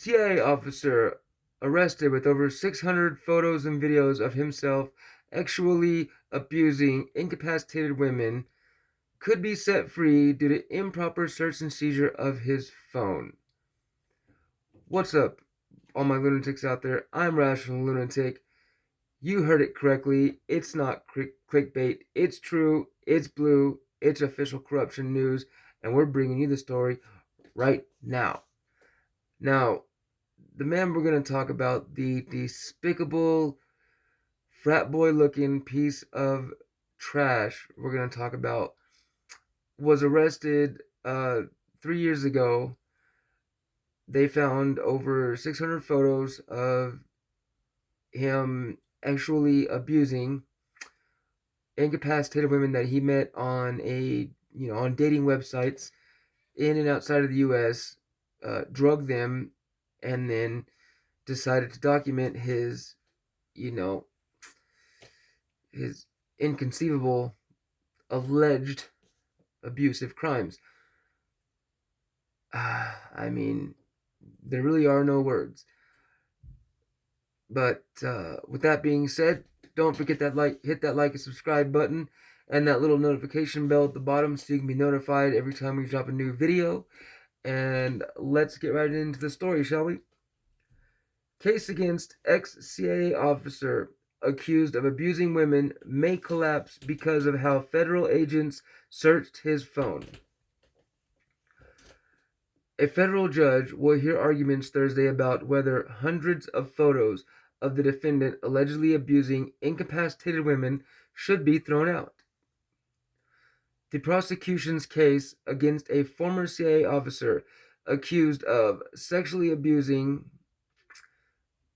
CIA officer arrested with over 600 photos and videos of himself actually abusing incapacitated women could be set free due to improper search and seizure of his phone. What's up, all my lunatics out there? I'm Rational Lunatic. You heard it correctly. It's not clickbait. It's true. It's blue. It's official corruption news. And we're bringing you the story right now. Now, the man we're going to talk about, the despicable, frat boy looking piece of trash we're going to talk about, was arrested 3 years ago. They found over 600 photos of him actually abusing incapacitated women that he met on on dating websites in and outside of the U.S. Drugged them, and then decided to document you know, his inconceivable alleged abusive crimes. I mean, there really are no words. But with that being said, don't forget hit that like and subscribe button, and that little notification bell at the bottom so you can be notified every time we drop a new video. And let's get right into the story, shall we? Case against ex-CIA officer accused of abusing women may collapse because of how federal agents searched his phone. A federal judge will hear arguments Thursday about whether hundreds of photos of the defendant allegedly abusing incapacitated women should be thrown out. The prosecution's case against a former CIA officer accused of sexually abusing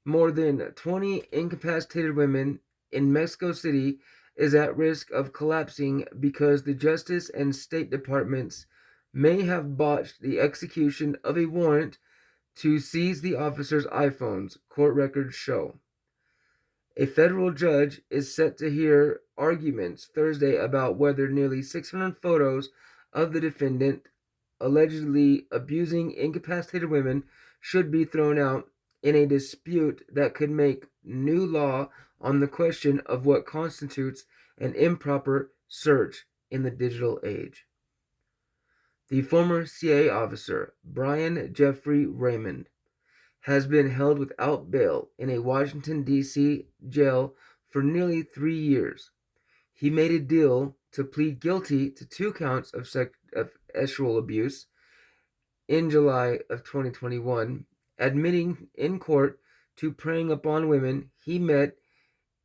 more than 20 incapacitated women in Mexico City is at risk of collapsing because the Justice and State Departments may have botched the execution of a warrant to seize the officers' iPhones, court records show. A federal judge is set to hear arguments Thursday about whether nearly 600 photos of the defendant allegedly abusing incapacitated women should be thrown out in a dispute that could make new law on the question of what constitutes an improper search in the digital age. The former CIA officer, Brian Jeffrey Raymond, has been held without bail in a Washington, D.C. jail for nearly 3 years. He made a deal to plead guilty to 2 counts of sexual abuse in July of 2021, admitting in court to preying upon women he met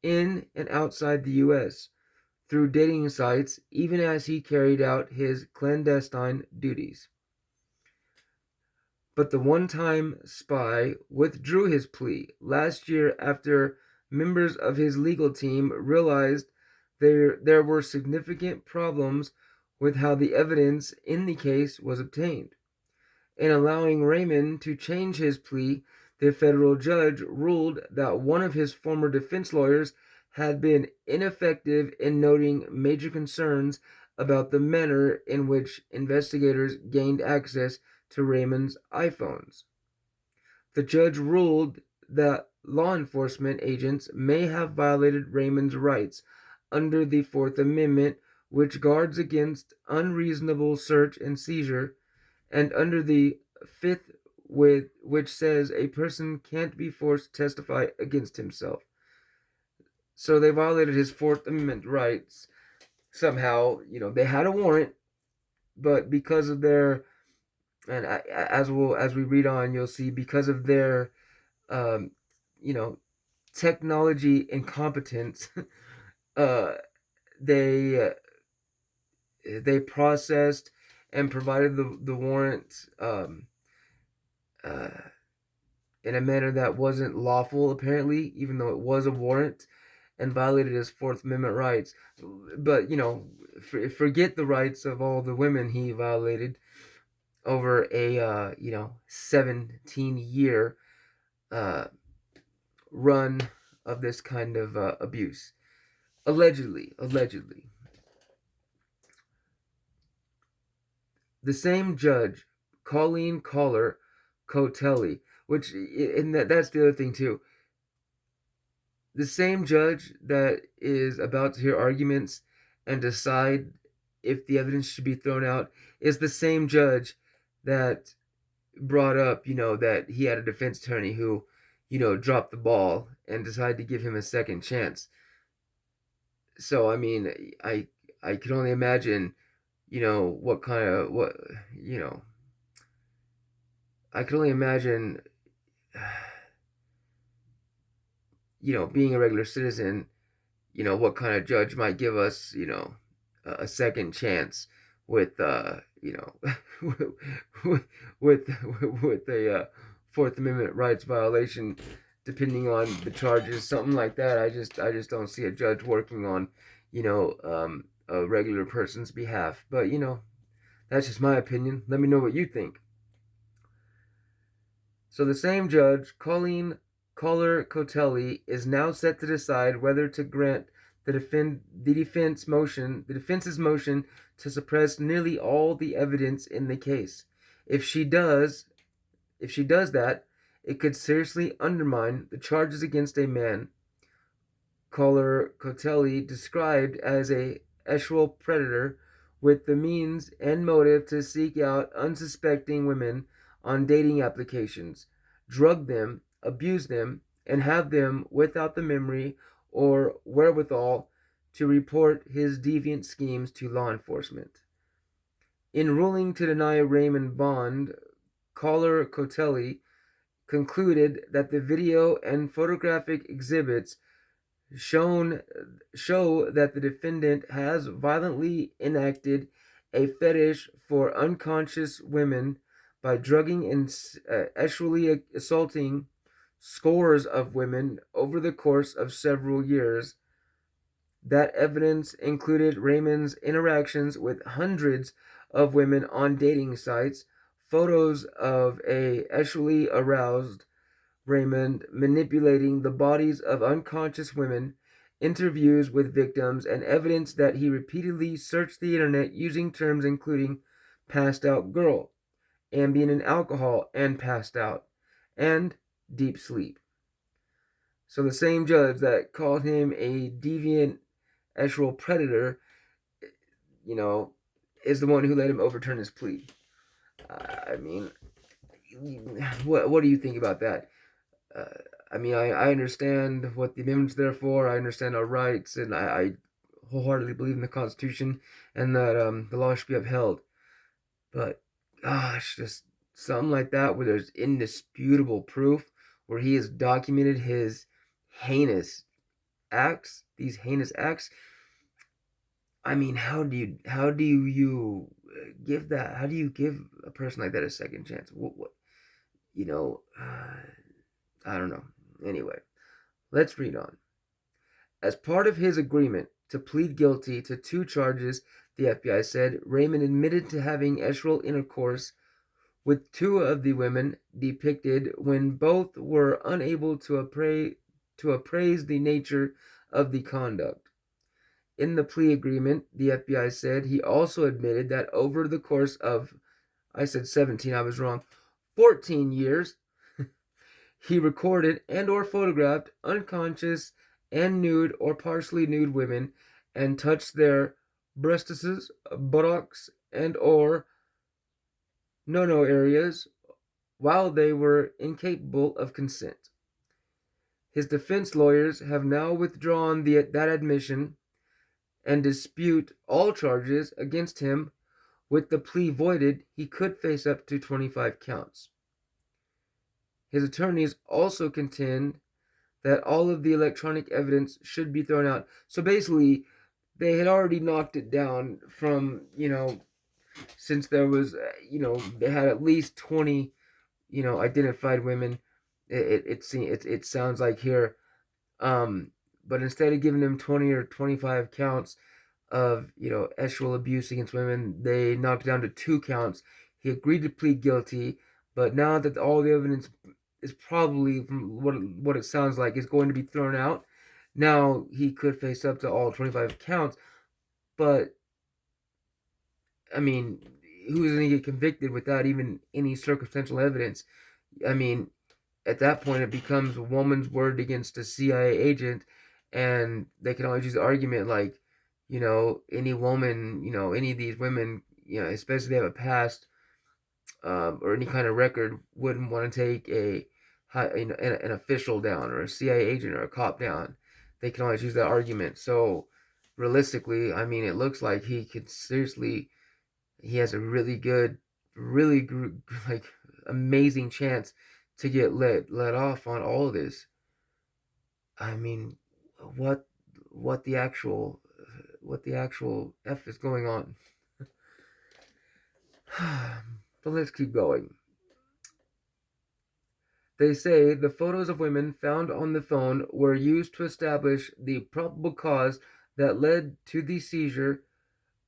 in and outside the U.S. through dating sites, even as he carried out his clandestine duties. But the one-time spy withdrew his plea last year after members of his legal team realized there were significant problems with how the evidence in the case was obtained. In allowing Raymond to change his plea, the federal judge ruled that one of his former defense lawyers had been ineffective in noting major concerns about the manner in which investigators gained access to Raymond's iPhones. The judge ruled that law enforcement agents may have violated Raymond's rights under the Fourth Amendment, which guards against unreasonable search and seizure, and under the Fifth, which says a person can't be forced to testify against himself. So they violated his Fourth Amendment rights somehow. They had a warrant, but because of their, and as we read on, you'll see, because of their, um, you know, technology incompetence, uh, they they processed and provided the warrant uh, in a manner that wasn't lawful, apparently, even though it was a warrant, and violated his Fourth Amendment rights. But forget the rights of all the women he violated over a 17-year run of this kind of abuse. Allegedly. The same judge, Colleen Collar Cotelli, which, and that's the other thing too. The same judge that is about to hear arguments and decide if the evidence should be thrown out is the same judge that brought up, that he had a defense attorney who, dropped the ball and decided to give him a second chance. So, I mean, I could only imagine, what kind of, I could only imagine, being a regular citizen, what kind of judge might give us, a second chance with, with with a Fourth Amendment rights violation, depending on the charges, something like that. I just don't see a judge working on, a regular person's behalf. But that's just my opinion. Let me know what you think. So the same judge, Colleen Kohler-Cotelli, is now set to decide whether to grant the defense's motion to suppress nearly all the evidence in the case. If she does that, it could seriously undermine the charges against a man Kohler-Cotelli described as a sexual predator with the means and motive to seek out unsuspecting women on dating applications, drug them, abuse them, and have them without the memory or wherewithal to report his deviant schemes to law enforcement. In ruling to deny Raymond bond, Kohler-Cotelli concluded that the video and photographic exhibits show that the defendant has violently enacted a fetish for unconscious women by drugging and sexually assaulting scores of women over the course of several years. That evidence included Raymond's interactions with hundreds of women on dating sites, photos of a sexually aroused Raymond manipulating the bodies of unconscious women, interviews with victims, and evidence that he repeatedly searched the internet using terms including passed out girl, Ambien and alcohol and passed out, and deep sleep. So the same judge that called him a deviant sexual predator, is the one who let him overturn his plea. I mean, what do you think about that? I understand what the amendment's there for. I understand our rights, and I wholeheartedly believe in the Constitution and that the law should be upheld. But gosh, just something like that where there's indisputable proof, where he has documented his heinous acts, these heinous acts. I mean, how do you give that? How do you give a person like that a second chance? What I don't know. Anyway, let's read on. As part of his agreement to plead guilty to 2 charges, the FBI said Raymond admitted to having sexual intercourse with 2 of the women depicted when both were unable to appraise the nature of the conduct. In the plea agreement, the FBI said he also admitted that over the course of, I said 17, I was wrong, 14 years, he recorded and or photographed unconscious and nude or partially nude women and touched their breasts, buttocks, and or no areas while they were incapable of consent. His defense lawyers have now withdrawn that admission and dispute all charges against him. With the plea voided, he could face up to 25 counts. His attorneys also contend that all of the electronic evidence should be thrown out. So basically, they had already knocked it down from, since there was, they had at least 20, identified women. It sounds like here. But instead of giving them 20 or 25 counts of, sexual abuse against women, they knocked it down to 2 counts. He agreed to plead guilty, but now that all the evidence is probably, from what it sounds like, is going to be thrown out, now he could face up to all 25 counts. But I mean, who's going to get convicted without even any circumstantial evidence? I mean, at that point it becomes a woman's word against a CIA agent, and they can always use the argument like, any woman, any of these women, especially if they have a past, or any kind of record, wouldn't want to take an official down, or a CIA agent, or a cop down. They can always use that argument. So realistically, I mean, it looks like he has a really like amazing chance to get let off on all of this. I mean, what what the actual what the actual f is going on? But let's keep going. They say the photos of women found on the phone were used to establish the probable cause that led to the seizure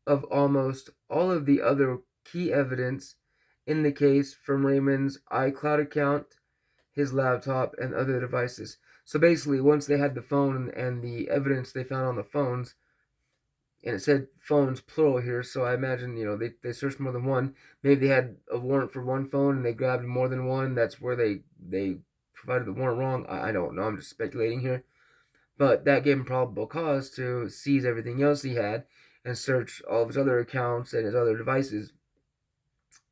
of almost all of the other key evidence in the case from Raymond's iCloud account, his laptop, and other devices. So basically, once they had the phone and the evidence they found on the phones, and it said phones plural here, so I imagine they searched more than one. Maybe they had a warrant for one phone and they grabbed more than one. That's where they provided the warrant wrong. I don't know. I'm just speculating here, but that gave him probable cause to seize everything else he had and search all of his other accounts and his other devices.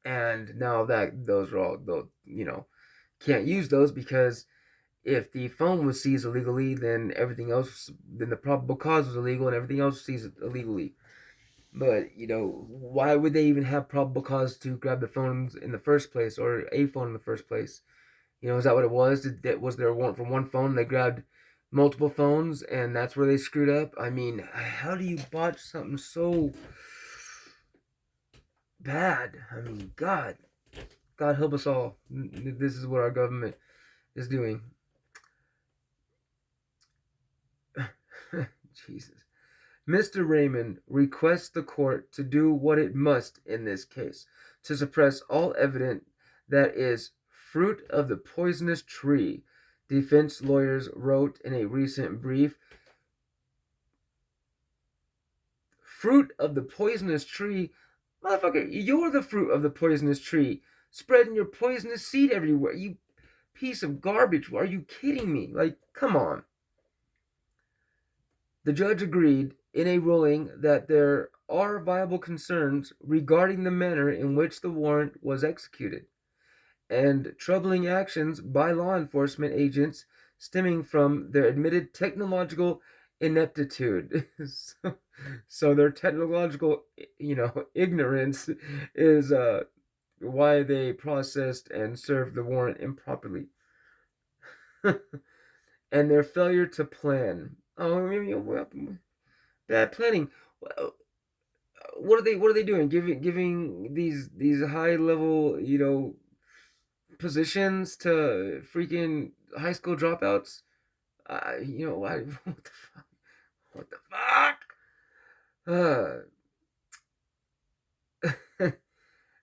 And now that those are all, can't use those, because if the phone was seized illegally, then then the probable cause was illegal, and everything else was seized illegally. But why would they even have probable cause to grab the phones in the first place, or a phone in the first place? Is that what it was? Was there a warrant for one phone? They grabbed multiple phones, and that's where they screwed up. I mean, how do you botch something so bad? I mean, God help us all. This is what our government is doing. Jesus. Mr. Raymond requests the court to do what it must in this case, to suppress all evidence that is fruit of the poisonous tree, defense lawyers wrote in a recent brief. Fruit of the poisonous tree? Motherfucker, you're the fruit of the poisonous tree, spreading your poisonous seed everywhere. You piece of garbage. Are you kidding me? Like, come on. The judge agreed in a ruling that there are viable concerns regarding the manner in which the warrant was executed, and troubling actions by law enforcement agents stemming from their admitted technological ineptitude. So their technological, ignorance is why they processed and served the warrant improperly. And their failure to plan. Bad planning. What are they doing? Giving these high level positions to freaking high school dropouts? Why? What the fuck? What the fuck?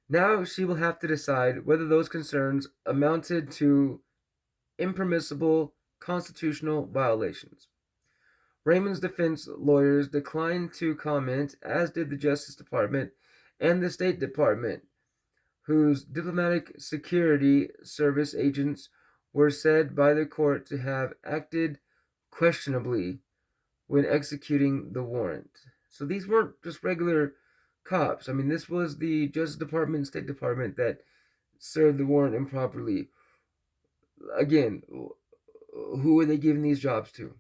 Now she will have to decide whether those concerns amounted to impermissible constitutional violations. Raymond's defense lawyers declined to comment, as did the Justice Department and the State Department, whose diplomatic security service agents were said by the court to have acted questionably when executing the warrant. So these weren't just regular cops. I mean, this was the Justice Department and State Department that served the warrant improperly. Again, who are they giving these jobs to?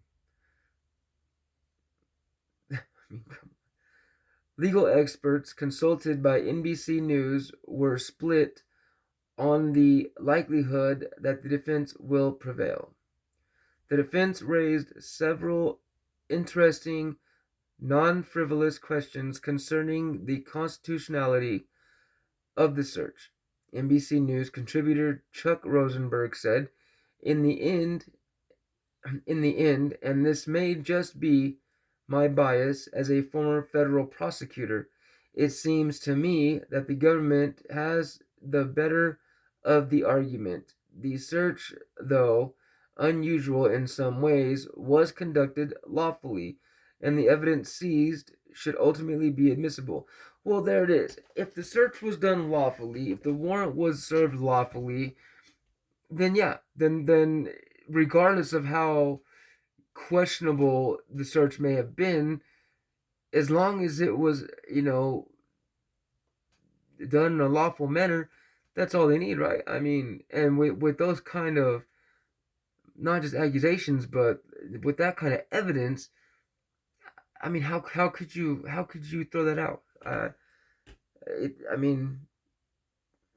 Legal experts consulted by NBC News were split on the likelihood that the defense will prevail. The defense raised several interesting, non-frivolous questions concerning the constitutionality of the search. NBC News contributor Chuck Rosenberg said, in the end, and this may just be my bias as a former federal prosecutor, it seems to me that the government has the better of the argument. The search, though unusual in some ways, was conducted lawfully, and the evidence seized should ultimately be admissible. Well, there it is. If the search was done lawfully, if the warrant was served lawfully, then yeah, then regardless of how questionable the search may have been, as long as it was, done in a lawful manner, that's all they need, right? I mean, and with those kind of, not just accusations, but with that kind of evidence, I mean, how could you throw that out? I mean,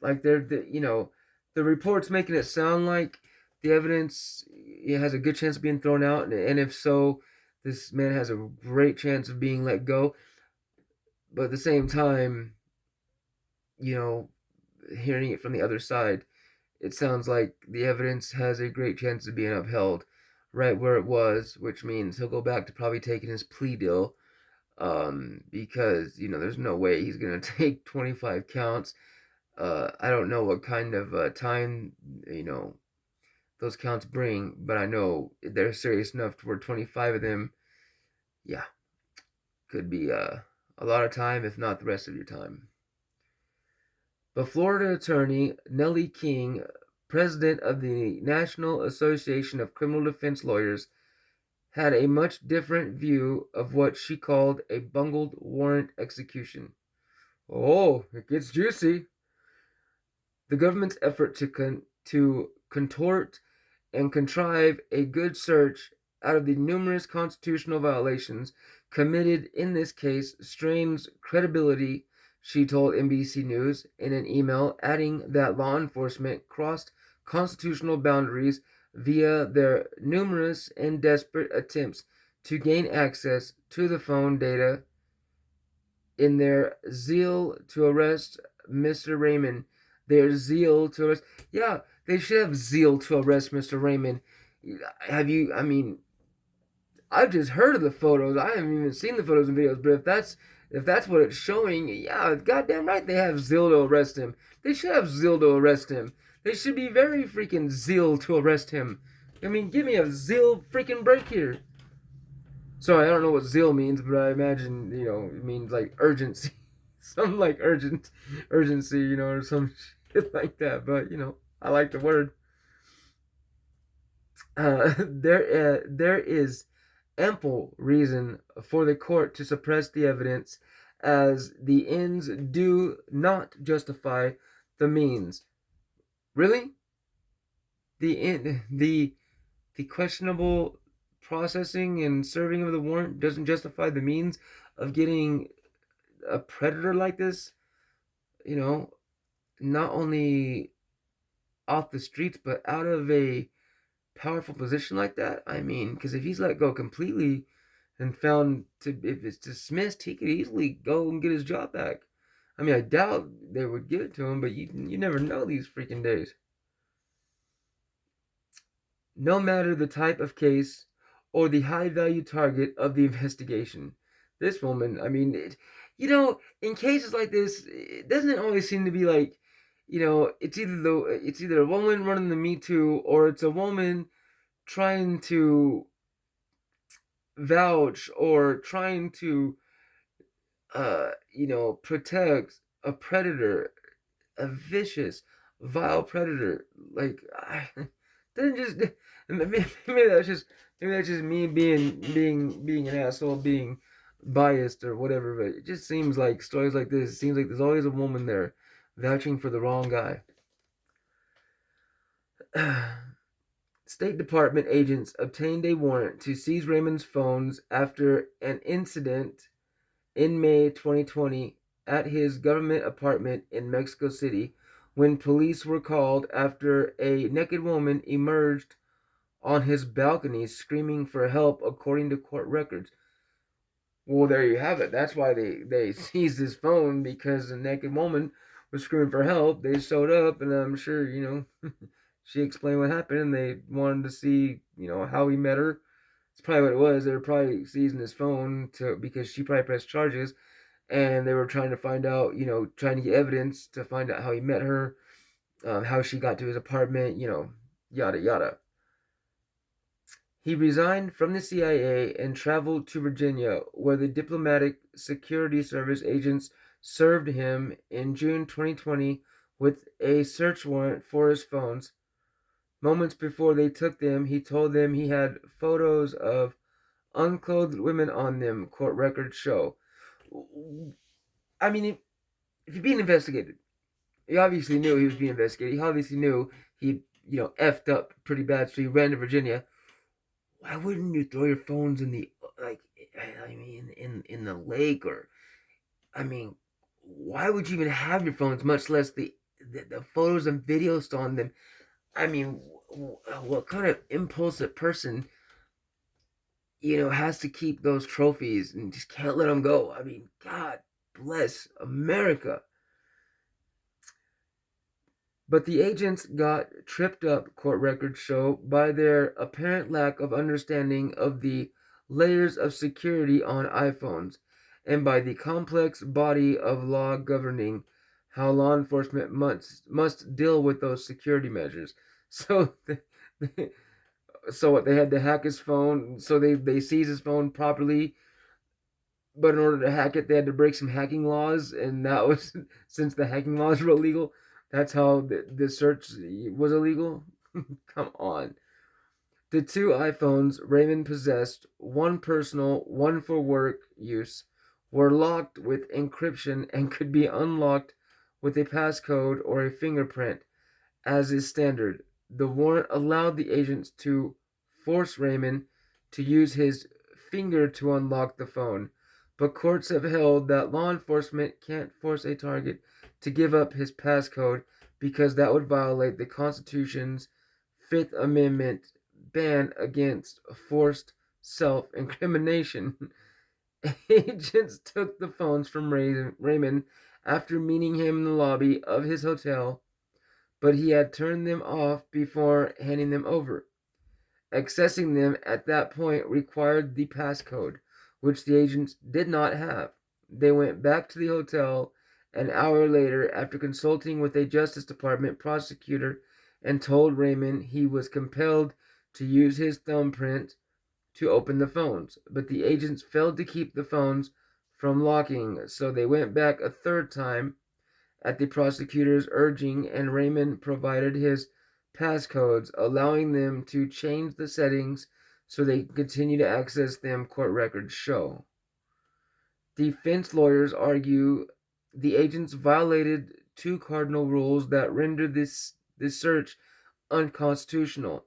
like the reports making it sound like the evidence, it has a good chance of being thrown out, and if so, this man has a great chance of being let go. But at the same time, you know, hearing it from the other side, it sounds like the evidence has a great chance of being upheld right where it was, which means he'll go back to probably taking his plea deal, because there's no way he's gonna take 25 counts. I don't know what kind of time those counts bring, but I know they're serious enough to where 25 of them, yeah, could be a lot of time, if not the rest of your time. But Florida attorney Nellie King, president of the National Association of Criminal Defense Lawyers, had a much different view of what she called a bungled warrant execution. Oh, it gets juicy. The government's effort to contort and contrive a good search out of the numerous constitutional violations committed in this case strains credibility, she told NBC News in an email, adding that law enforcement crossed constitutional boundaries via their numerous and desperate attempts to gain access to the phone data in their zeal to arrest Mr. Raymond. Their zeal to arrest. Yeah, they should have zeal to arrest Mr. Raymond. I mean, I've just heard of the photos. I haven't even seen the photos and videos, but if that's what it's showing, yeah, goddamn right they have zeal to arrest him. They should have zeal to arrest him. They should be very freaking zeal to arrest him. I mean, give me a zeal freaking break here. Sorry, I don't know what zeal means, but I imagine, it means like urgency. Something like urgency, or some shit like that. But, I like the word. There is ample reason for the court to suppress the evidence, as the ends do not justify the means. Really? The questionable processing and serving of the warrant doesn't justify the means of getting a predator like this, you know, not only off the streets but out of a powerful position like that. I mean, because if he's let go completely and found to, if it's dismissed, he could easily go and get his job back. I mean, I doubt they would give it to him, but you never know these freaking days. No matter the type of case or the high value target of the investigation. This woman, I mean, in cases like this, it doesn't always seem to be like, it's either a woman running the Me Too, or it's a woman trying to vouch or trying to, protect a predator, a vicious, vile predator. Like, then just maybe that's just me being an asshole, being biased or whatever. But it just seems like stories like this. It seems like there's always a woman there vouching for the wrong guy. State Department agents obtained a warrant to seize Raymond's phones after an incident in May 2020 at his government apartment in Mexico City, when police were called after a naked woman emerged on his balcony screaming for help, according to court records. Well, there you have it. That's why they seized his phone, because the naked woman was screaming for help. They showed up, and I'm sure, she explained what happened, and they wanted to see, how he met her. It's probably what it was. They were probably seizing his phone because she probably pressed charges, and they were trying to find out, trying to get evidence to find out how he met her, how she got to his apartment, yada yada. He resigned from the CIA and traveled to Virginia, where the Diplomatic Security Service agents served him in June 2020 with a search warrant for his phones. Moments before they took them, he told them he had photos of unclothed women on them, court records show. I mean, if you're being investigated, he obviously knew he was being investigated. He obviously knew he, effed up pretty bad, so he ran to Virginia. Why wouldn't you throw your phones in the, like, I mean, in the lake? Or, I mean, why would you even have your phones, much less the photos and videos on them? I mean, what kind of impulsive person, has to keep those trophies and just can't let them go? I mean, God bless America. But the agents got tripped up, court records show, by their apparent lack of understanding of the layers of security on iPhones and by the complex body of law governing how law enforcement must deal with those security measures. So, so what, they had to hack his phone, so they seized his phone properly, but in order to hack it, they had to break some hacking laws, and that was since the hacking laws were illegal. That's how the search was illegal. Come on. The two iPhones Raymond possessed, one personal, one for work use, were locked with encryption and could be unlocked with a passcode or a fingerprint, as is standard. The warrant allowed the agents to force Raymond to use his finger to unlock the phone, but courts have held that law enforcement can't force a target to give up his passcode because that would violate the Constitution's Fifth Amendment ban against forced self-incrimination. Agents took the phones from Raymond after meeting him in the lobby of his hotel, but he had turned them off before handing them over. Accessing them at that point required the passcode, which the agents did not have. They went back to the hotel an hour later after consulting with a Justice Department prosecutor and told Raymond he was compelled to use his thumbprint to open the phones. But the agents failed to keep the phones from locking, so they went back a third time at the prosecutor's urging, and Raymond provided his passcodes, allowing them to change the settings so they can continue to access them, court records show. Defense lawyers argue the agents violated two cardinal rules that render this search unconstitutional.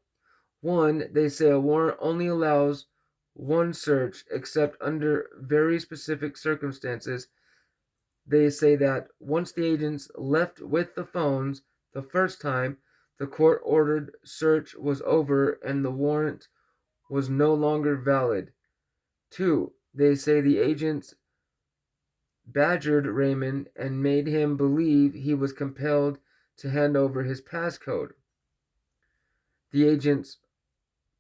One, they say a warrant only allows one search except under very specific circumstances. They say that once the agents left with the phones the first time, the court ordered search was over and the warrant was no longer valid. Two, they say the agents badgered Raymond and made him believe he was compelled to hand over his passcode. The agents'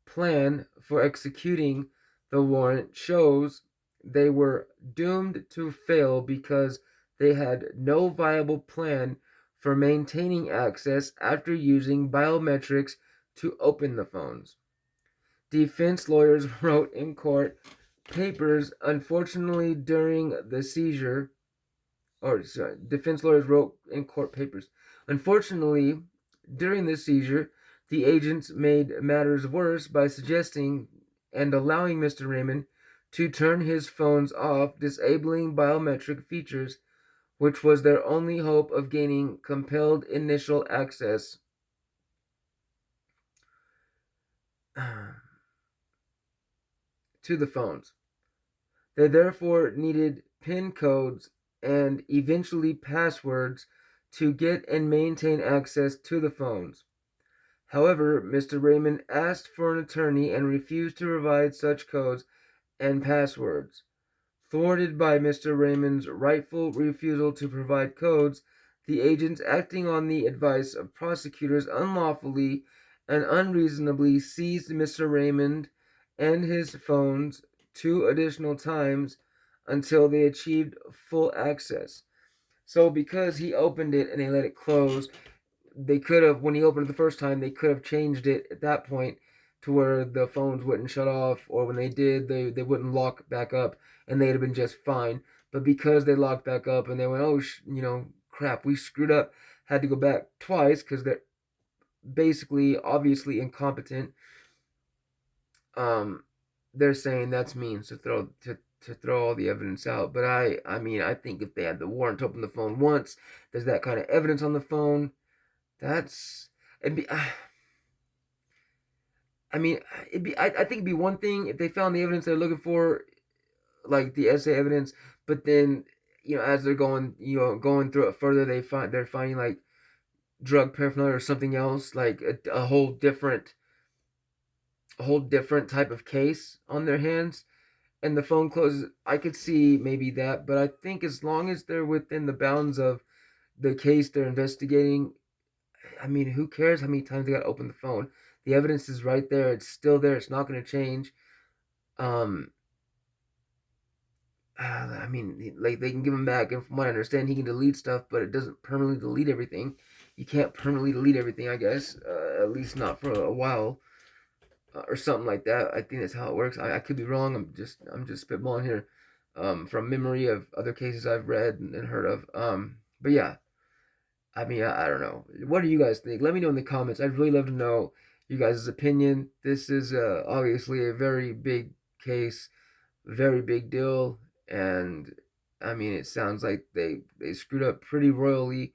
plan for executing the warrant shows they were doomed to fail because they had no viable plan for maintaining access after using biometrics to open the phones. Defense lawyers wrote in court papers, unfortunately, during the seizure, defense lawyers wrote in court papers. Unfortunately, during the seizure, the agents made matters worse by suggesting and allowing Mr. Raymond to turn his phones off, disabling biometric features, which was their only hope of gaining compelled initial access to the phones. They therefore needed PIN codes and eventually passwords to get and maintain access to the phones. However, Mr. Raymond asked for an attorney and refused to provide such codes and passwords. Thwarted by Mr. Raymond's rightful refusal to provide codes, the agents, acting on the advice of prosecutors, unlawfully and unreasonably seized Mr. Raymond and his phones 2 additional times until they achieved full access. So because he opened it and they let it close, they could have, when he opened it the first time, they could have changed it at that point to where the phones wouldn't shut off, or when they did, they wouldn't lock back up, and they'd have been just fine. But because they locked back up and they went, oh, crap, we screwed up, had to go back twice because basically obviously incompetent, um, they're saying that's means to throw all the evidence out. But I mean I think if they had the warrant to open the phone once, there's that kind of evidence on the phone. That's it'd be. I mean, it'd be. I think it'd be one thing if they found the evidence they're looking for, like the essay evidence. But then, as they're going through it further, they're finding like drug paraphernalia or something else, like a whole different type of case on their hands, and the phone closes. I could see maybe that, but I think as long as they're within the bounds of the case they're investigating, I mean, who cares how many times they got to open the phone? The evidence is right there. It's still there. It's not going to change. Um, I mean, like they can give him back, and from what I understand, he can delete stuff, but it doesn't permanently delete everything. You can't permanently delete everything, I guess. At least not for a while, or something like that. I think that's how it works. I could be wrong. I'm just spitballing here, from memory of other cases I've read and heard of. But yeah, I mean, I don't know. What do you guys think? Let me know in the comments. I'd really love to know you guys' opinion. This is obviously a very big case, very big deal, and I mean, it sounds like they screwed up pretty royally,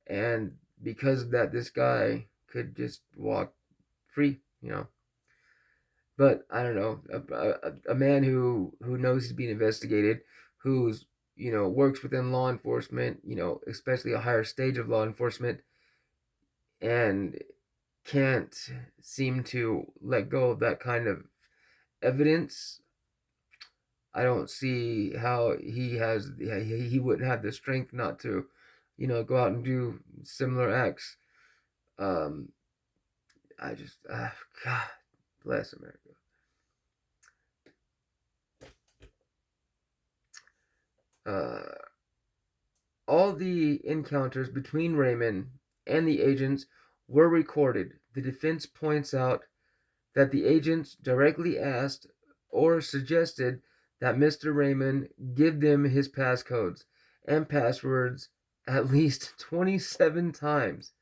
and because of that, this guy could just walk free. But I don't know, a man who knows he's being investigated, who's works within law enforcement, especially a higher stage of law enforcement, and can't seem to let go of that kind of evidence. I don't see how he wouldn't have the strength not to, go out and do similar acts. Um, I just God bless America. Uh, all the encounters between Raymond and the agents were recorded. The defense points out that the agents directly asked or suggested that Mr. Raymond give them his passcodes and passwords at least 27 times.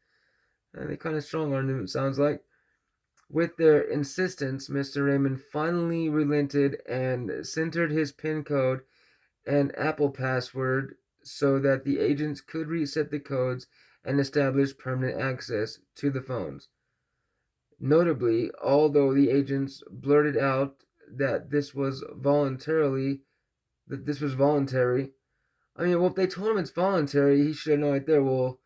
And they kind of strong armed him, it sounds like. With their insistence, Mr. Raymond finally relented and centered his PIN code and Apple password so that the agents could reset the codes and establish permanent access to the phones. Notably, although the agents blurted out that this was voluntary. I mean, well, if they told him it's voluntary, he should have known right there. Well,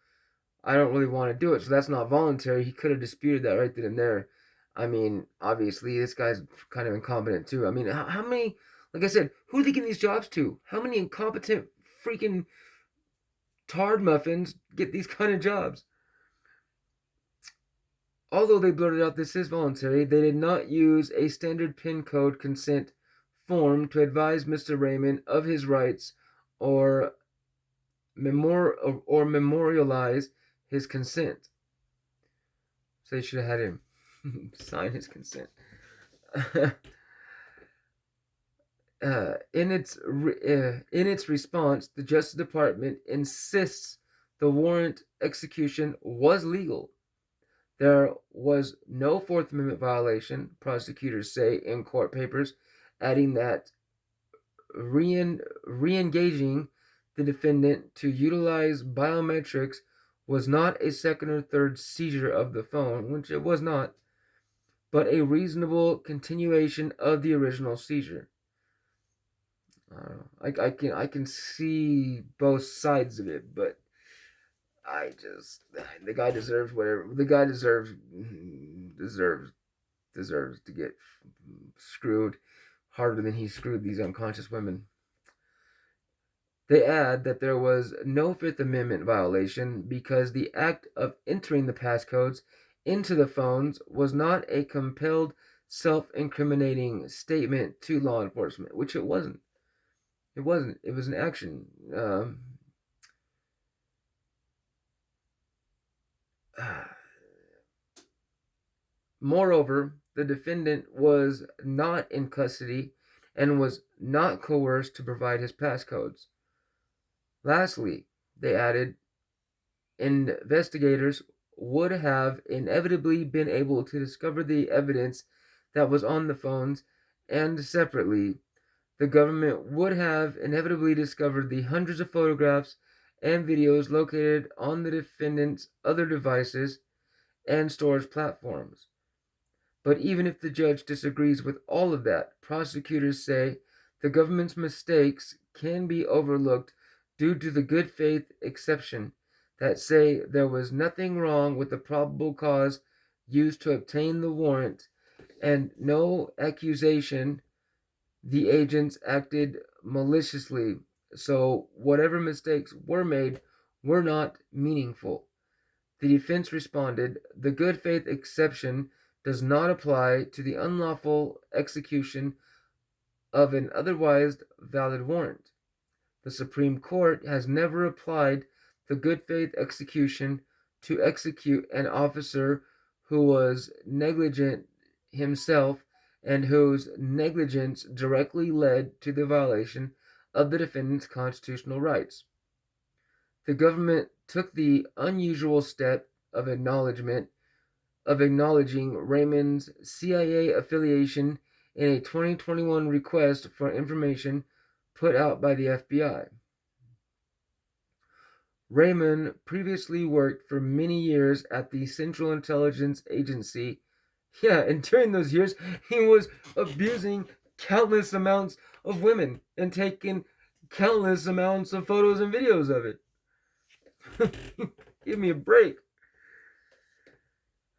I don't really want to do it, so that's not voluntary. He could have disputed that right then and there. I mean, obviously, this guy's kind of incompetent too. I mean, how many? Like I said, who are they giving these jobs to? How many incompetent freaking tard muffins get these kind of jobs? Although they blurted out this is voluntary, they did not use a standard PIN code consent form to advise Mr. Raymond of his rights or memorialize his consent. So they should have had him sign his consent. In its response, the Justice Department insists the warrant execution was legal. There was no Fourth Amendment violation, prosecutors say in court papers, adding that re-engaging the defendant to utilize biometrics was not a second or third seizure of the phone, which it was not, but a reasonable continuation of the original seizure. I can see both sides of it, but I just the guy deserves whatever the guy deserves to get screwed harder than he screwed these unconscious women. They add that there was no Fifth Amendment violation because the act of entering the passcodes into the phones was not a compelled self-incriminating statement to law enforcement, which it wasn't. It wasn't. It was an action. Moreover, the defendant was not in custody and was not coerced to provide his passcodes. Lastly, they added, investigators would have inevitably been able to discover the evidence that was on the phones, and separately, the government would have inevitably discovered the hundreds of photographs and videos located on the defendant's other devices and storage platforms. But even if the judge disagrees with all of that, prosecutors say the government's mistakes can be overlooked due to the good faith exception that say there was nothing wrong with the probable cause used to obtain the warrant and no accusation the agents acted maliciously, so whatever mistakes were made were not meaningful. The defense responded, the good faith exception does not apply to the unlawful execution of an otherwise valid warrant. The Supreme Court has never applied the good faith execution to execute an officer who was negligent himself and whose negligence directly led to the violation of the defendant's constitutional rights. The government took the unusual step of acknowledging Raymond's CIA affiliation in a 2021 request for information put out by the FBI. Raymond previously worked for many years at the Central Intelligence Agency. Yeah, and during those years, he was abusing countless amounts of women and taking countless amounts of photos and videos of it. Give me a break.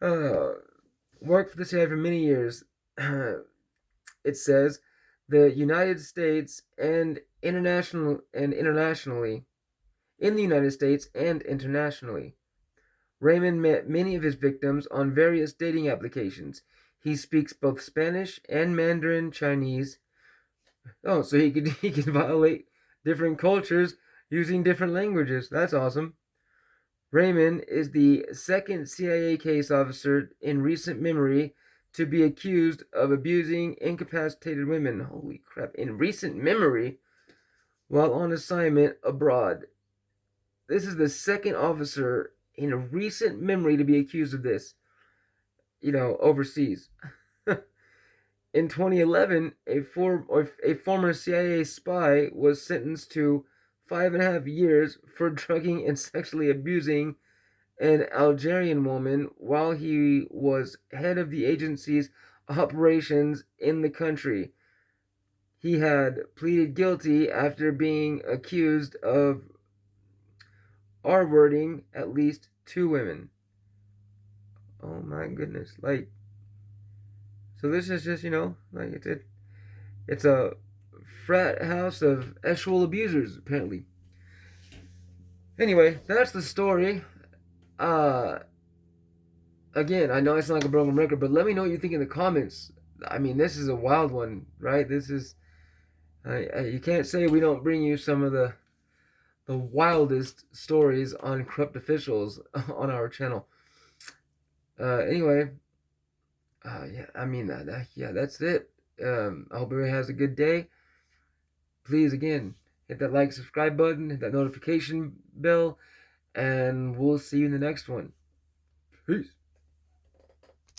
Worked for the CIA for many years. It says the United States and internationally, in the United States and internationally. Raymond met many of his victims on various dating applications. He speaks both Spanish and Mandarin Chinese. Oh, so he can violate different cultures using different languages. That's awesome. Raymond is the second CIA case officer in recent memory to be accused of abusing incapacitated women. Holy crap, in recent memory, while on assignment abroad. This is the second officer in recent memory to be accused of this, overseas. In 2011, a former CIA spy was sentenced to 5.5 years for drugging and sexually abusing an Algerian woman while he was head of the agency's operations in the country. He had pleaded guilty after being accused of R-wording at least 2 women. Oh my goodness. So this is just, it's a frat house of sexual abusers, apparently. Anyway, that's the story. Again, I know it's not like a broken record, but let me know what you think in the comments. I mean, this is a wild one, right? This is, you can't say we don't bring you some of the wildest stories on corrupt officials on our channel. Anyway, that's it. I hope everybody has a good day. Please, again, hit that like, subscribe button, hit that notification bell, and we'll see you in the next one. Peace.